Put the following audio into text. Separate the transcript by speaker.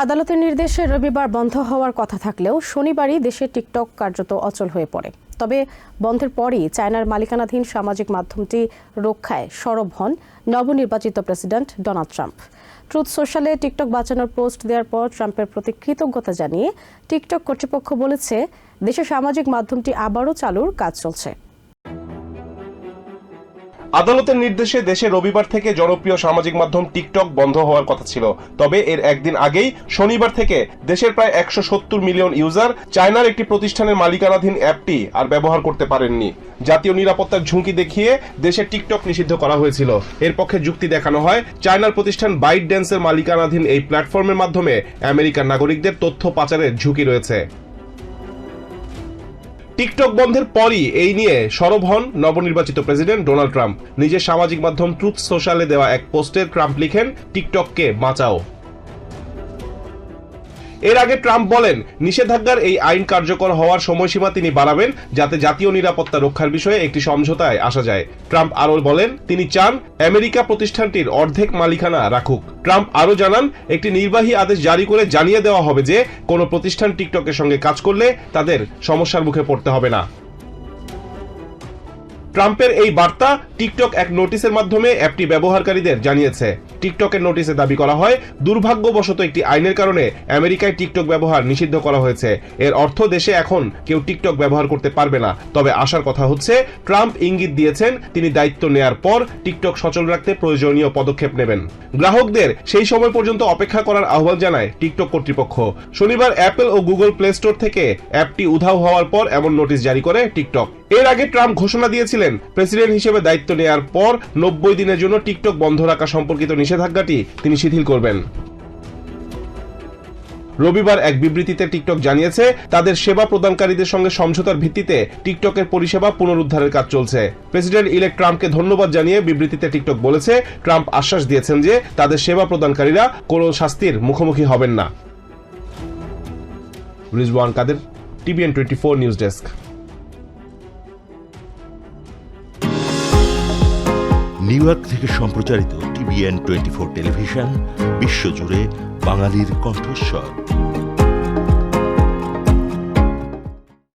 Speaker 1: আদালতের নির্দেশে রবিবার বন্ধ হওয়ার কথা থাকলেও শনিবারই দেশে টিকটক কার্যত অচল হয়ে পড়ে। তবে বন্ধের পরই চায়নার মালিকানাধীন সামাজিক মাধ্যমটি রক্ষায় সরব হন নবনির্বাচিত প্রেসিডেন্ট ডোনাল্ড ট্রাম্প। ট্রুথ সোশ্যালে টিকটক বাঁচানোর পোস্ট দেওয়ার পর ট্রাম্পের প্রতি কৃতজ্ঞতা জানিয়ে টিকটক কর্তৃপক্ষ বলেছে, দেশে সামাজিক মাধ্যমটি আবারও চালুর কাজ চলছে।
Speaker 2: আদালতের নির্দেশে দেশে রবিবার থেকে জনপ্রিয় সামাজিক মাধ্যম টিকটক বন্ধ হওয়ার কথা ছিল। তবে এর একদিন আগেই শনিবার থেকে দেশের প্রায় 170 মিলিয়ন ইউজার চায়নার একটি প্রতিষ্ঠানের মালিকানাধীন অ্যাপটি আর ব্যবহার করতে পারেননি। জাতীয় নিরাপত্তার ঝুঁকি দেখিয়ে দেশে টিকটক নিষিদ্ধ করা হয়েছিল। এর পক্ষে যুক্তি দেখানো হয়, চায়নার প্রতিষ্ঠান বাইট ড্যান্সের মালিকানাধীন এই প্ল্যাটফর্মের মাধ্যমে আমেরিকার নাগরিকদের তথ্য পাচারের ঝুঁকি রয়েছে। টিকটক বন্ধের পরই এই নিয়ে সরব হন নবনির্বাচিত প্রেসিডেন্ট ডোনাল্ড ট্রাম্প। নিজের সামাজিক মাধ্যম ট্রুথ সোশ্যালে দেওয়া এক পোস্টে ট্রাম্প লিখেন, টিকটককে বাঁচাও। এর আগে ট্রাম্প বলেন, নিষেধাজ্ঞার এই আইন কার্যকর হওয়ার সময়সীমা তিনি বাড়াবেন, যাতে জাতীয় নিরাপত্তা রক্ষার বিষয়ে একটি সমঝোতায় আসা যায়। ট্রাম্প আরও বলেন, তিনি চান আমেরিকা প্রতিষ্ঠানটির অর্ধেক মালিকানা রাখুক। ট্রাম্প আরও জানান, একটি নির্বাহী আদেশ জারি করে জানিয়ে দেওয়া হবে যে কোনো প্রতিষ্ঠান টিকটকের সঙ্গে কাজ করলে তাদের সমস্যার মুখে পড়তে হবে না। ট্রাম্পের এই বার্তা টিকটক এক নোটিশের মাধ্যমে অ্যাপটি ব্যবহারকারীদের জানিয়েছে। টিকটকের নোটিশে দাবি করা হয়, দুর্ভাগ্যবশত একটি আইনের কারণে আমেরিকায় টিকটক ব্যবহার নিষিদ্ধ করা হয়েছে। এর অর্থ দেশে এখন কেউ টিকটক ব্যবহার করতে পারবে না। তবে আশার কথা হচ্ছে, ট্রাম্প ইঙ্গিত দিয়েছেন তিনি দায়িত্ব নেয়ার পর টিকটক সচল রাখতে প্রয়োজনীয় পদক্ষেপ নেবেন। গ্রাহকদের সেই সময় পর্যন্ত অপেক্ষা করার আহ্বান জানায় টিকটক কর্তৃপক্ষ। শনিবার অ্যাপল ও গুগল প্লে স্টোর থেকে অ্যাপটি উধাও হওয়ার পর এমন নোটিশ জারি করে টিকটক। এর আগে ট্রাম্প ঘোষণা দিয়েছিলেন, প্রেসিডেন্ট হিসেবে দায়িত্ব নেয়ার পর 90 দিনের জন্য টিকটক বন্ধ রাখা সম্পর্কিত নিষেধাজ্ঞাটি তিনি শিথিল করবেন। রবিবার এক বিবৃতিতে টিকটক জানিয়েছে, তাদের সেবা প্রদানকারীদের সঙ্গে সমঝোতার ভিত্তিতে টিকটকের পরিষেবা পুনরুদ্ধারের কাজ চলছে। প্রেসিডেন্ট ইলেক্ট ট্রাম্পকে ধন্যবাদ জানিয়ে বিবৃতিতে টিকটক বলেছে, ট্রাম্প আশ্বাস দিয়েছেন যে তাদের সেবা প্রদানকারীরা কোনো শাস্তির মুখোমুখি হবেন না। রিজওয়ান কাদের, TVN 24 news desk.
Speaker 3: New York থেকে সম্প্রচারিত TVN 24 টেলিভিশন বিশ্বজুড়ে বাঙালির কণ্ঠস্বর।